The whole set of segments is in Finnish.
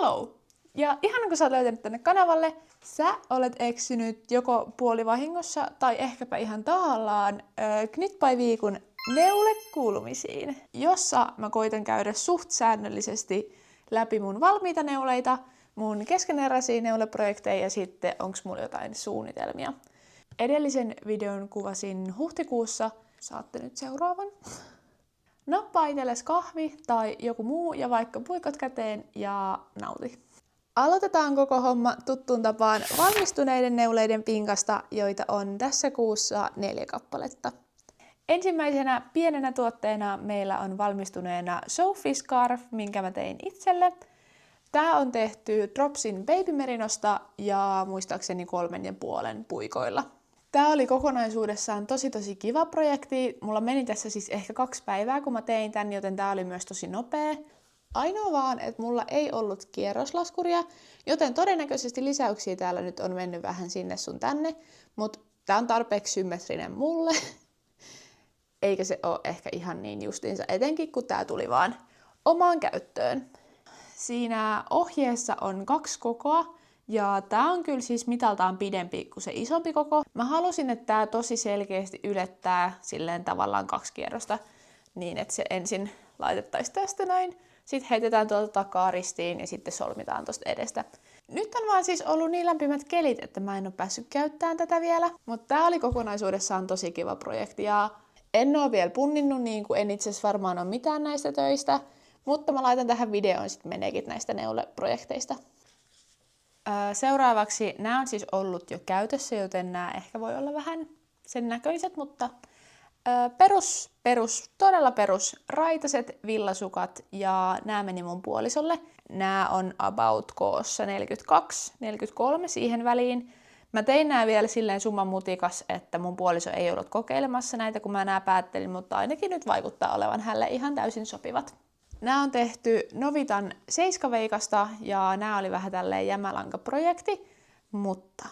Hello! Ja ihana kun sä oot löytänyt tänne kanavalle, sä olet eksynyt joko puolivahingossa tai ehkäpä ihan tahallaan Knitpai-viikon neulekuulumisiin, jossa mä koitan käydä suht säännöllisesti läpi mun valmiita neuleita, mun keskeneräisiä neuleprojekteja ja sitten onks mulla jotain suunnitelmia. Edellisen videon kuvasin huhtikuussa, saatte nyt seuraavan. Nappaa itsellesi kahvi tai joku muu ja vaikka puikot käteen ja nauti. Aloitetaan koko homma tuttuun tapaan valmistuneiden neuleiden pinkasta, joita on tässä kuussa 4 kappaletta. Ensimmäisenä pienenä tuotteena meillä on valmistuneena Sophie Scarf, minkä mä tein itselle. Tää on tehty Dropsin Baby Merinosta ja muistaakseni 3,5 puikoilla. Tää oli kokonaisuudessaan tosi kiva projekti. Mulla meni tässä siis ehkä 2 päivää, kun mä tein tän, joten tää oli myös tosi nopea. Ainoa vaan, että mulla ei ollut kierroslaskuria, joten todennäköisesti lisäyksiä täällä nyt on mennyt vähän sinne sun tänne, mutta tää on tarpeeksi symmetrinen mulle. Eikä se ole ehkä ihan niin justiinsa, etenkin kun tää tuli vaan omaan käyttöön. Siinä ohjeessa on 2 kokoa, ja tää on kyllä siis mitaltaan pidempi kuin se isompi koko. Mä halusin, että tää tosi selkeästi ylettää silleen tavallaan 2 kierrosta, niin että se ensin laitettaisiin tästä näin. Sitten heitetään tuolta takaa ristiin ja sitten solmitaan tuosta edestä. Nyt on vaan siis ollut niin lämpimät kelit, että mä en ole päässyt käyttämään tätä vielä. Mutta tää oli kokonaisuudessaan tosi kiva projekti ja en oo vielä punninnut, niin kuin en itse asiassa varmaan ole mitään näistä töistä. Mutta mä laitan tähän videoon sitten menekit näistä neuleprojekteista. Seuraavaksi nämä on siis ollut jo käytössä, joten nämä ehkä voi olla vähän sen näköiset, mutta todella perus raitaset villasukat ja nämä meni mun puolisolle. Nämä on about koossa 42-43 siihen väliin. Mä tein nämä vielä silleen summan mutikas, että mun puoliso ei ollut kokeilemassa näitä, kun mä nämä päättelin, mutta ainakin nyt vaikuttaa olevan hänelle ihan täysin sopivat. Nämä on tehty Novitan 7-veikasta ja nämä oli vähän tälleen jämälankaprojekti, mutta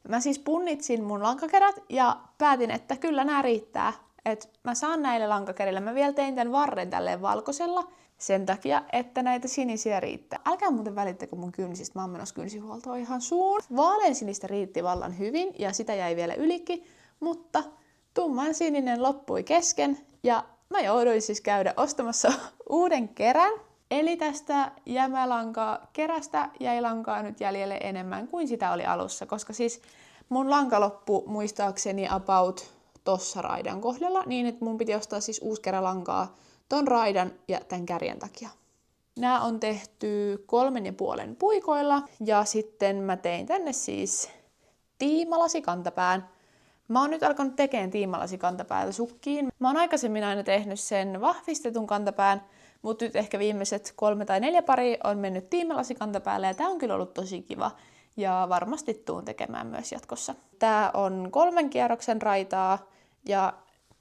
mä siis punnitsin mun lankakerät ja päätin, että kyllä nämä riittää. Et mä saan näillä lankakerillä. Mä vielä tein tän varren tälleen valkoisella sen takia, että näitä sinisiä riittää. Älkää muuten välittäkö mun kynnisistä, mä oon menossa kynsihuoltoon ihan suun. Vaaleansinistä riitti vallan hyvin ja sitä jäi vielä ylikin, mutta tumman sininen loppui kesken ja mä jouduin siis käydä ostamassa uuden kerän. Eli tästä jämälankakerästä jäi lankaa nyt jäljelle enemmän kuin sitä oli alussa, koska siis mun lanka loppui muistaakseni about tossa raidan kohdalla, niin että mun piti ostaa siis uusi kerä lankaa ton raidan ja tän kärjen takia. Nää on tehty 3,5 puikoilla ja sitten mä tein tänne siis tiimalasikantapään. Mä oon nyt alkanut tekemään tiimalasikantapäätä sukkiin. Mä oon aikaisemmin aina tehnyt sen vahvistetun kantapään, mutta nyt ehkä viimeiset 3 tai 4 paria on mennyt tiimalasikantapäälle ja tää on kyllä ollut tosi kiva. Ja varmasti tuun tekemään myös jatkossa. Tää on 3 kierroksen raitaa ja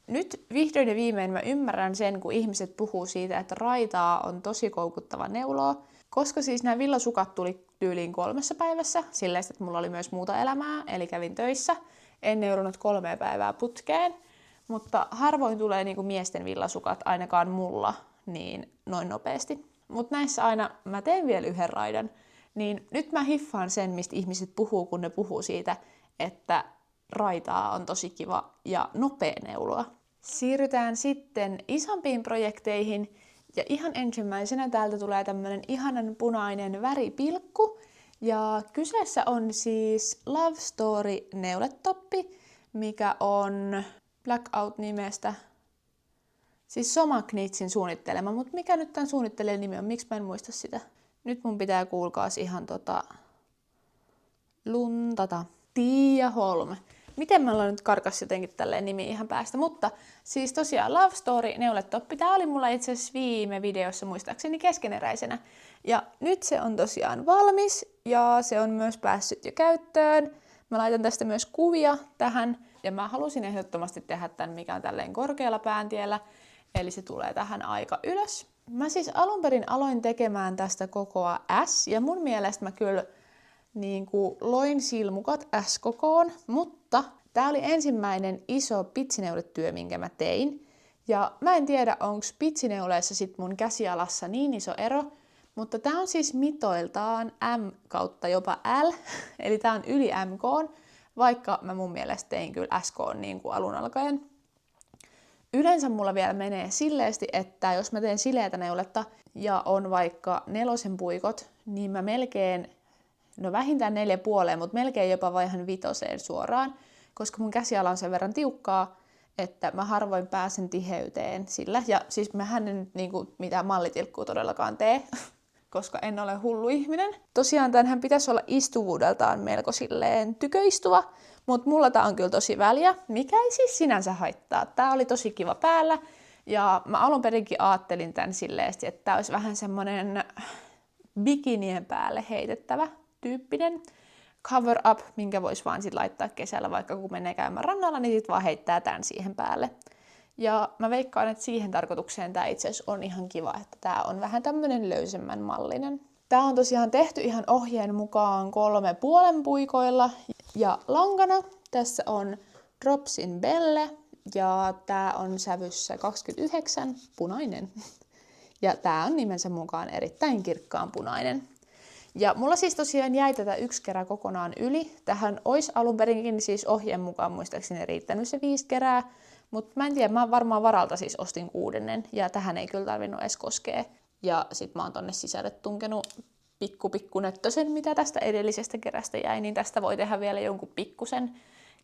nyt vihdoin ja viimein mä ymmärrän sen, kun ihmiset puhuu siitä, että raitaa on tosi koukuttava neuloa. Koska siis nämä villasukat tuli tyyliin 3 päivässä, silleen, että mulla oli myös muuta elämää, eli kävin töissä. En neulonut 3 päivää putkeen, mutta harvoin tulee niinku miesten villasukat, ainakaan mulla, niin noin nopeasti. Mutta näissä aina mä teen vielä 1 raidan. Niin nyt mä hiffaan sen, mistä ihmiset puhuu, kun ne puhuu siitä, että raitaa on tosi kiva ja nopea neuloa. Siirrytään sitten isompiin projekteihin. Ja ihan ensimmäisenä täältä tulee tämmönen ihanan punainen väripilkku. Ja kyseessä on siis Love Story neuletoppi, mikä on Blackout-nimestä. Siis Soma Knitsin suunnittelema, mutta mikä nyt tämän suunnittelijan nimi on? Miksi mä en muista sitä? Nyt mun pitää kuulkaas ihan luntata. Tiia Holm. Miten mä ollaan nyt karkas jotenkin tälleen nimi ihan päästä, mutta siis tosiaan Love Story neuletoppi. Tää oli mulla itse asiassa viime videossa muistaakseni keskeneräisenä. Ja nyt se on tosiaan valmis ja se on myös päässyt jo käyttöön. Mä laitan tästä myös kuvia tähän ja mä halusin ehdottomasti tehdä tän, mikä on tälleen korkealla pääntiellä. Eli se tulee tähän aika ylös. Mä siis alun perin aloin tekemään tästä kokoa S ja mun mielestä mä kyllä loin silmukat S-kokoon, mutta tää oli ensimmäinen iso pitsineuletyö, minkä mä tein. Ja mä en tiedä, onko pitsineuleessa sit mun käsialassa niin iso ero, Mutta tää on siis mitoiltaan M kautta jopa L, eli tää on yli MK, vaikka mä mun mielestä tein kyllä SK niin kuin alun alkaen. Yleensä mulla vielä menee silleesti, että jos mä teen sileätä neuletta ja on vaikka 4 puikot, niin mä melkein, no vähintään 4,5, mutta melkein jopa vaihan 5 suoraan, koska mun käsiala on sen verran tiukkaa, että mä harvoin pääsen tiheyteen sillä. Ja siis mähän en nyt niinku mitään mallitilkkuu todellakaan tee, koska en ole hullu ihminen. Tosiaan tämänhän pitäisi olla istuvuudeltaan melko silleen tyköistuva, mutta mulla tää on kyllä tosi väliä, mikä ei siis sinänsä haittaa. Tää oli tosi kiva päällä, ja mä alun perinkin ajattelin tän silleesti, että tää olisi vähän semmonen bikinien päälle heitettävä tyyppinen cover up, minkä voisi vaan sit laittaa kesällä, vaikka kun menee käymään rannalla, niin sit vaan heittää tän siihen päälle. Ja mä veikkaan, että siihen tarkoitukseen tää itse asiassa on ihan kiva, että tää on vähän tämmönen löysemmän mallinen. Tää on tosiaan tehty ihan ohjeen mukaan 3,5 puikoilla ja langana. Tässä on Dropsin Belle ja tää on sävyssä 29, punainen. Ja tää on nimensä mukaan erittäin kirkkaan punainen. Ja mulla siis tosiaan jäi tätä 1 kerää kokonaan yli. Tähän olisi alun perinkin siis ohjeen mukaan muistaakseni riittänyt se 5 kerää. Mutta mä en tiedä, mä varmaan varalta siis ostin 6. ja tähän ei kyllä tarvinnut edes koskea. Ja sit mä oon tonne sisälle tunkenut pikku nöttösen, mitä tästä edellisestä kerästä jäi, niin tästä voi tehdä vielä jonkun pikkusen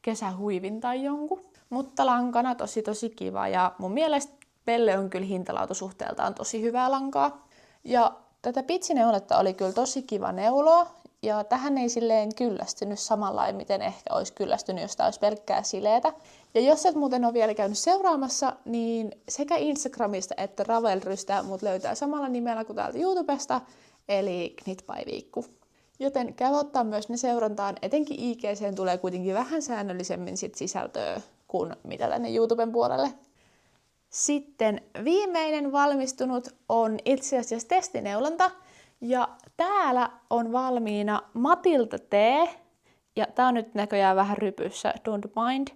kesähuivin tai jonkun. Mutta lankana tosi kiva ja mun mielestä Belle on kyllä hintalaatusuhteeltaan tosi hyvää lankaa. Ja tätä pitsineuletta oli kyllä tosi kiva neuloa, ja tähän ei silleen kyllästynyt samalla miten ehkä olisi kyllästynyt, jos tämä olisi pelkkää sileetä. Ja jos et muuten ole vielä käynyt seuraamassa, niin sekä Instagramista että Ravelrystä mut löytää samalla nimellä kuin täältä YouTubesta, eli Knit by Viikku. Joten käy ottaa myös ne seurantaan, etenkin IGC:n tulee kuitenkin vähän säännöllisemmin sit sisältöä kuin mitä tänne YouTuben puolelle. Sitten viimeinen valmistunut on itse asiassa testineulonta. Ja täällä on valmiina Matilda T. Ja tää on nyt näköjään vähän rypyssä, don't mind.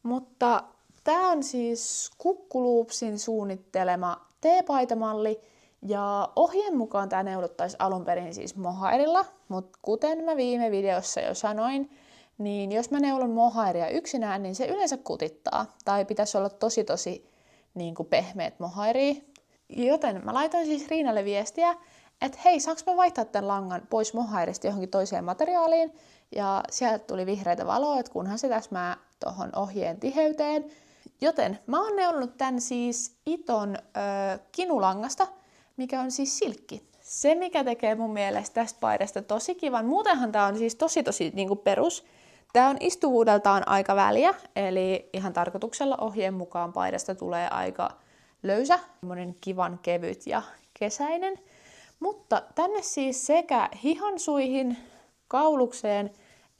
Mutta tää on siis Kukkuluupsin suunnittelema T-paitamalli. Ja ohjeen mukaan tää neulottaisi alun perin siis mohairilla. Mutta kuten mä viime videossa jo sanoin, niin jos mä neulon mohairia yksinään, niin se yleensä kutittaa. Tai pitäisi olla tosi niin kuin pehmeät mohairia. Joten mä laitoin siis Riinalle viestiä, että hei, saanko mä vaihtaa tämän langan pois mohairista johonkin toiseen materiaaliin? Ja sieltä tuli vihreitä valoa, että kunhan se täsmää tuohon ohjeen tiheyteen. Joten mä oon neulonut tän siis Iton kinulangasta, mikä on siis silkki. Se, mikä tekee mun mielestä tästä paidasta tosi kivan, muutenhan tää on siis tosi niin kuin perus. Tää on istuvuudeltaan aika väliä, eli ihan tarkoituksella ohjeen mukaan paidasta tulee aika löysä, semmonen kivan kevyt ja kesäinen. Mutta tänne siis sekä hihansuihin, kaulukseen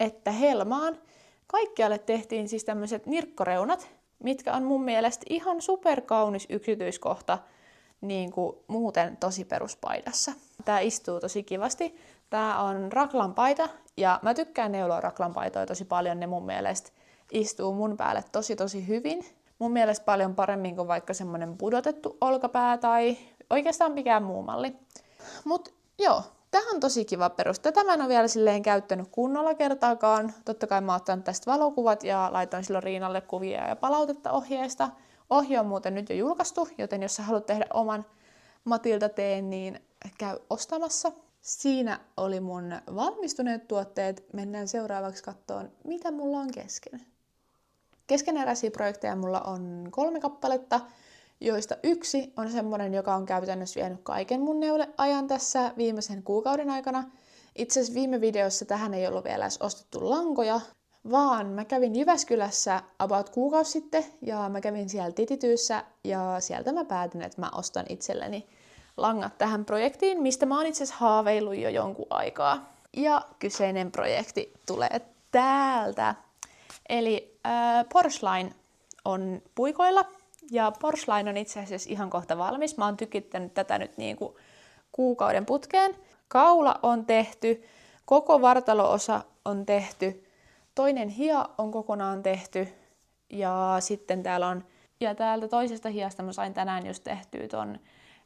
että helmaan kaikkialle tehtiin siis tämmöiset nirkkoreunat, mitkä on mun mielestä ihan superkaunis yksityiskohta niin kuin muuten tosi peruspaidassa. Tää istuu tosi kivasti. Tää on raglan paita ja mä tykkään neuloa raglan paitoja tosi paljon. Ne mun mielestä istuu mun päälle tosi hyvin. Mun mielestä paljon paremmin kuin vaikka semmonen pudotettu olkapää tai oikeastaan mikään muu malli. Mut joo, tää on tosi kiva perus. Tätä mä en ole vielä silleen käyttänyt kunnolla kertaakaan. Totta kai mä oon ottanut tästä valokuvat ja laitoin silloin Riinalle kuvia ja palautetta ohjeesta. Ohje on muuten nyt jo julkaistu, joten jos sä haluat tehdä oman Matilda teen, niin käy ostamassa. Siinä oli mun valmistuneet tuotteet. Mennään seuraavaksi katsomaan, mitä mulla on kesken. Keskeneräisiä projekteja mulla on 3 kappaletta, joista 1 on semmonen, joka on käytännössä vienyt kaiken mun neuleajan tässä viimeisen kuukauden aikana. Itse asiassa viime videossa tähän ei ollut vielä edes ostettu lankoja, vaan mä kävin Jyväskylässä about kuukausi sitten ja mä kävin siellä Titityyssä ja sieltä mä päätin, että mä ostan itselleni langat tähän projektiin, mistä mä oon itse asiassa haaveillut jo jonkun aikaa. Ja kyseinen projekti tulee täältä. Eli Porcelain on puikoilla ja Porcelain on itse asiassa ihan kohta valmis. Mä oon tykittänyt tätä nyt niinku kuukauden putkeen. Kaula on tehty, koko vartaloosa on tehty, toinen hia on kokonaan tehty ja sitten täällä on, ja täältä toisesta hiasta mä sain tänään just tehtyä ton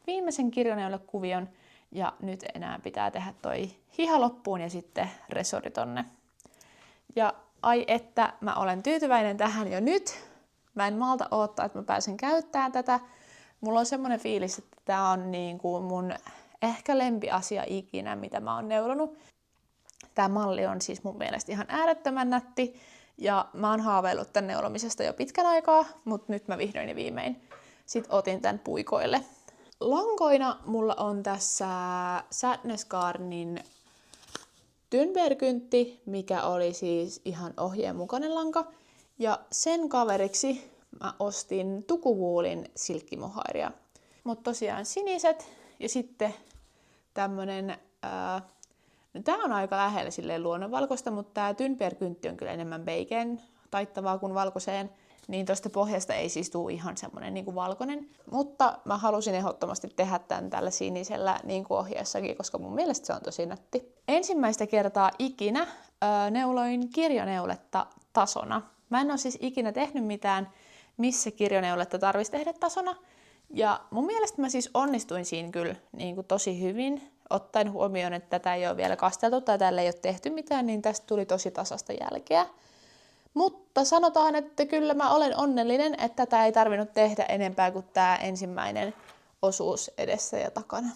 viimeisen kirjoneulekuvion Ja nyt enää pitää tehdä toi hiha loppuun ja sitten resori tonne. Ja ai että, mä olen tyytyväinen tähän jo nyt. Mä en malta odottaa, että mä pääsen käyttämään tätä. Mulla on semmoinen fiilis, että tää on niinku mun ehkä lempiasia ikinä, mitä mä oon neulonut. Tää malli on siis mun mielestä ihan äärettömän nätti. Ja mä oon haaveillut tän neulomisesta jo pitkän aikaa, mutta nyt mä vihdoin ja viimein sit otin tän puikoille. Lankoina mulla on tässä Sadness Gardenin Tynbergyntti, mikä oli siis ihan ohjeen mukainen lanka. Ja sen kaveriksi mä ostin Tukuwoolin silkkimohairia. Mutta tosiaan siniset ja sitten tämmönen, tää on aika lähellä silleen luonnonvalkoista, mutta tää Tynbergyntti on kyllä enemmän bacon taittavaa kuin valkoiseen. Niin tosta pohjasta ei siis tule ihan semmonen niinku valkoinen. Mutta mä halusin ehdottomasti tehdä tän tällä sinisellä niin kuin ohjeessakin, koska mun mielestä se on tosi nätti. Ensimmäistä kertaa ikinä neuloin kirjoneuletta tasona. Mä en ole siis ikinä tehnyt mitään, missä kirjoneuletta tarvitsisi tehdä tasona. Ja mun mielestä mä siis onnistuin siinä kyllä niin kuin tosi hyvin. Ottaen huomioon, että tätä ei ole vielä kasteltu tai tällä ei ole tehty mitään, niin tästä tuli tosi tasasta jälkeä. Mutta sanotaan, että kyllä mä olen onnellinen, että tätä ei tarvinnut tehdä enempää kuin tämä ensimmäinen osuus edessä ja takana.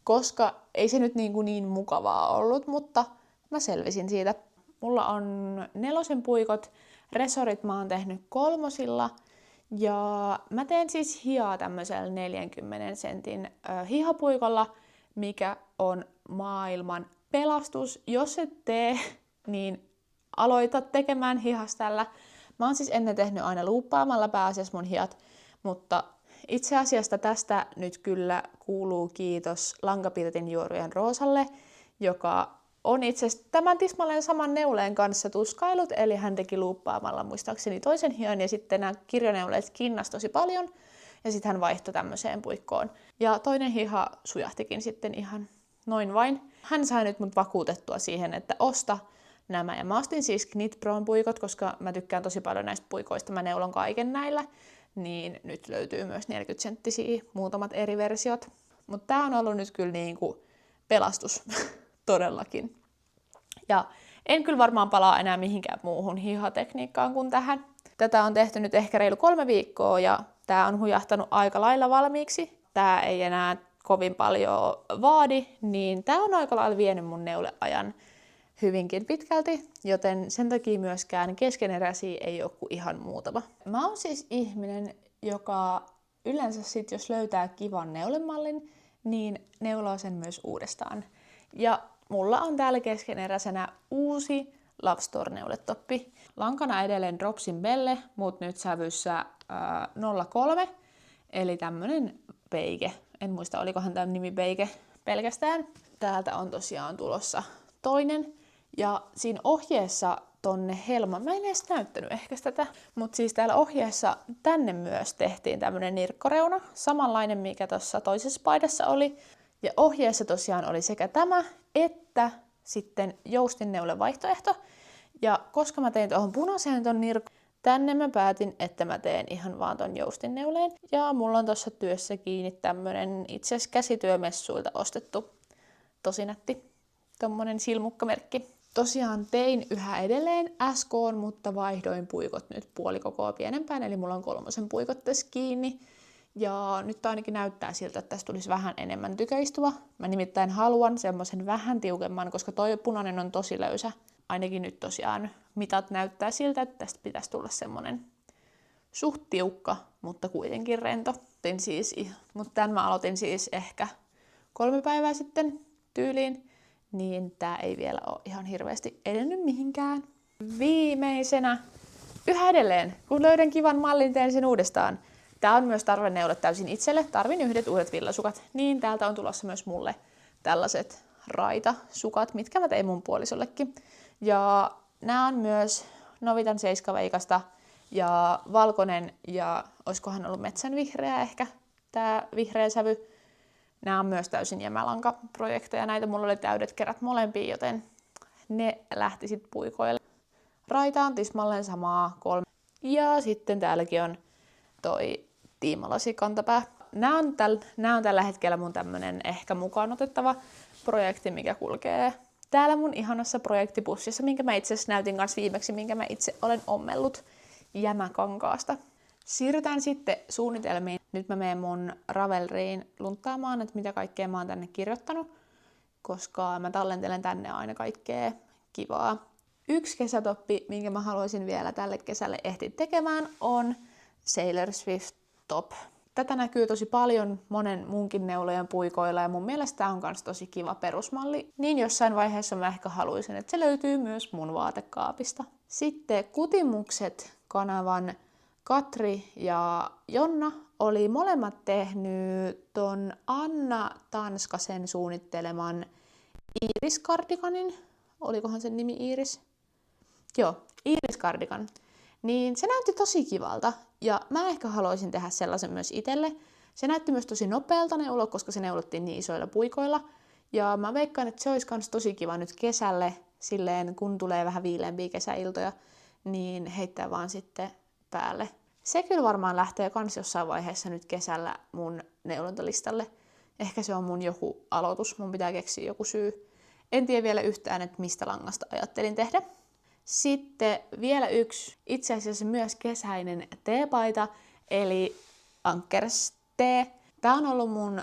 Koska ei se nyt niin mukavaa ollut, mutta mä selvisin siitä. Mulla on 4 puikot, resorit mä oon tehnyt 3. ja mä teen siis hihaa tämmöisellä 40 sentin hihapuikolla, mikä on maailman pelastus. Jos et tee, niin aloita tekemään hihas tällä. Mä oon siis ennen tehnyt aina luuppaamalla pääasiassa mun hihat, mutta itse asiassa tästä nyt kyllä kuuluu kiitos Lankapirtin Juorujen Roosalle, joka on itse asiassa tämän tismalleen saman neuleen kanssa tuskailut, eli hän teki luuppaamalla muistaakseni toisen hihan, ja sitten nämä kirjoneuleet kinnasi tosi paljon, ja sitten hän vaihtoi tämmöiseen puikkoon. Ja toinen hiha sujahtikin sitten ihan noin vain. Hän sai nyt mut vakuutettua siihen, että osta nämä. Ja mä ostin siis Knit Pron puikot, koska mä tykkään tosi paljon näistä puikoista, mä neulon kaiken näillä. Niin nyt löytyy myös 40 senttisiä muutamat eri versiot. Mutta tää on ollut nyt kyllä niinku pelastus todellakin. Ja en kyllä varmaan palaa enää mihinkään muuhun hihatekniikkaan kuin tähän. Tätä on tehty nyt ehkä reilu 3 viikkoa ja tää on hujahtanut aika lailla valmiiksi. Tää ei enää kovin paljon vaadi, niin tää on aika lailla vienyt mun neuleajan hyvinkin pitkälti, joten sen takia myöskään keskeneräisiä ei ole kuin ihan muutama. Mä oon siis ihminen, joka yleensä sit, jos löytää kivan neulemallin, niin neuloo sen myös uudestaan. Ja mulla on täällä keskeneräisenä uusi Love Store-neuletoppi. Lankana edelleen Dropsin Belle, mutta nyt sävyssä 03, eli tämmönen beige. En muista, olikohan tämä nimi beige pelkästään. Täältä on tosiaan tulossa toinen. Ja siinä ohjeessa tonne helma, mä en edes näyttänyt ehkä tätä, mutta siis täällä ohjeessa tänne myös tehtiin tämmönen nirkkoreuna, samanlainen mikä tuossa toisessa paidassa oli. Ja ohjeessa tosiaan oli sekä tämä että sitten joustinneule vaihtoehto. Ja koska mä tein tuohon punaiseen ton tänne mä päätin, että mä teen ihan vaan ton joustinneuleen. Ja mulla on tuossa työssä kiinni tämmönen itse asiassa käsityömessuilta ostettu tosi nätti tommonen silmukkamerkki. Tosiaan tein yhä edelleen SK, mutta vaihdoin puikot nyt puolikokoa pienempään, eli mulla on 3 puikot tässä kiinni. Ja nyt ainakin näyttää siltä, että tästä tulisi vähän enemmän tyköistuva. Mä nimittäin haluan semmoisen vähän tiukemman, koska toi punainen on tosi löysä. Ainakin nyt tosiaan mitat näyttää siltä, että tästä pitäisi tulla semmonen suht tiukka, mutta kuitenkin rento. Mutta tämän mä aloitin siis ehkä 3 päivää sitten tyyliin, niin tää ei vielä ole ihan hirveästi edennyt mihinkään. Viimeisenä, yhä edelleen, kun löydän kivan mallin, teen sen uudestaan. Tää on myös tarveneule täysin itselle, tarvin 1 uudet villasukat, niin täältä on tulossa myös mulle tällaiset raitasukat, mitkä mä tein mun puolisollekin. Ja nämä on myös Novitan 7-veikasta ja valkoinen ja olisikohan ollut metsänvihreä ehkä tää vihreä sävy. Nämä on myös täysin jämälankaprojekteja, näitä mulla oli täydet kerät molempiin, joten ne lähti sit puikoille. Raita on tismalleen samaa 3. Ja sitten täälläkin on toi tiimalasi kantapää. nää on tällä hetkellä mun tämmönen ehkä mukaan otettava projekti, mikä kulkee täällä mun ihanassa projektipussissa, minkä mä itse asiassa näytin kanssa viimeksi, minkä mä itse olen ommellut Jämäkankaasta. Siirrytään sitten suunnitelmiin. Nyt mä menen mun Ravelryin lunttaamaan, että mitä kaikkea mä oon tänne kirjoittanut, koska mä tallentelen tänne aina kaikkea kivaa. Yksi kesätoppi, minkä mä haluaisin vielä tälle kesälle ehtiä tekemään, on Sailor Swift Top. Tätä näkyy tosi paljon monen muunkin neulojan puikoilla ja mun mielestä tää on kans tosi kiva perusmalli. Niin jossain vaiheessa mä ehkä haluaisin, että se löytyy myös mun vaatekaapista. Sitten Kutimukset kanavan Katri ja Jonna oli molemmat tehnyt ton Anna Tanskasen suunnitteleman Iris Cardiganin. Olikohan sen nimi Iris? Joo, Iris Cardigan. Niin se näytti tosi kivalta ja mä ehkä haluaisin tehdä sellaisen myös itselle. Se näytti myös tosi nopealta neulo, koska se neulottiin niin isoilla puikoilla. Ja mä veikkaan, että se olisi kans tosi kiva nyt kesälle, silleen kun tulee vähän viileämpiä kesäiltoja, niin heittää vaan sitten päälle. Se kyllä varmaan lähtee kans jossain vaiheessa nyt kesällä mun neulontalistalle. Ehkä se on mun joku aloitus, mun pitää keksiä joku syy. En tiedä vielä yhtään, että mistä langasta ajattelin tehdä. Sitten vielä yksi, itse asiassa myös kesäinen teepaita, eli Ankers tee. Tää on ollut mun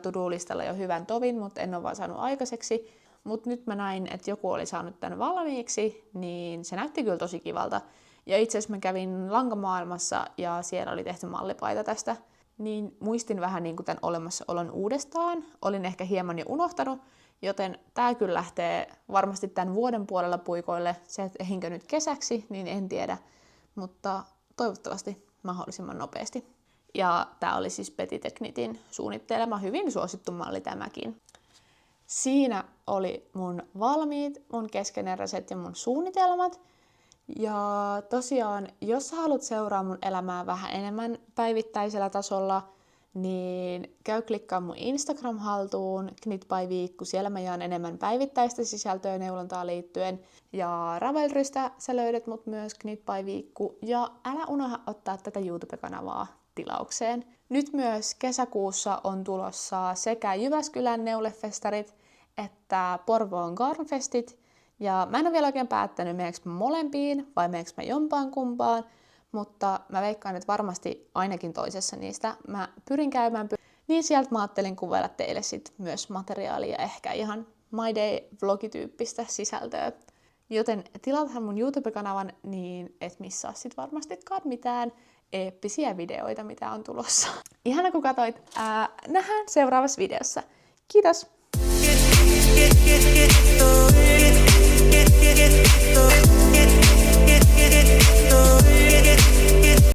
to-do-listalla jo hyvän tovin, mutta en ole vaan saanut aikaiseksi. Mutta nyt mä näin, että joku oli saanut tän valmiiksi, niin se näytti kyllä tosi kivalta. Ja itse asiassa mä kävin Lankamaailmassa ja siellä oli tehty mallipaita tästä. Niin muistin vähän niin kuin tämän olemassaolon uudestaan. Olin ehkä hieman jo unohtanut. Joten tää kyllä lähtee varmasti tämän vuoden puolella puikoille. Se, että ehinkö nyt kesäksi, niin en tiedä. Mutta toivottavasti mahdollisimman nopeasti. Ja tää oli siis Petitechnitin suunnittelema, hyvin suosittu malli tämäkin. Siinä oli mun valmiit, mun keskeneräiset ja mun suunnitelmat. Ja tosiaan, jos sä haluat seuraa mun elämää vähän enemmän päivittäisellä tasolla, niin käy klikkaa mun Instagram haltuun, Knit by Viikku, siellä mä jaan enemmän päivittäistä sisältöä neulontaan liittyen. Ja Ravelrystä sä löydät mut myös Knit by Viikku, ja älä unohda ottaa tätä YouTube-kanavaa tilaukseen. Nyt myös kesäkuussa on tulossa sekä Jyväskylän neulefestarit että Porvoon Garnfestit. Ja mä en ole vielä oikein päättänyt, meneekö mä molempiin vai meneekö mä jompaan kumpaan, mutta mä veikkaan, että varmasti ainakin toisessa niistä mä pyrin käymään. Niin sieltä mä ajattelin kuvailla teille sit myös materiaalia, ehkä ihan My Day-vlogityyppistä sisältöä. Joten tilathan mun YouTube-kanavan, niin et missaa sit varmastikaan mitään eeppisiä videoita, mitä on tulossa. Ihana kun katsoit. Nähdään seuraavassa videossa. Kiitos!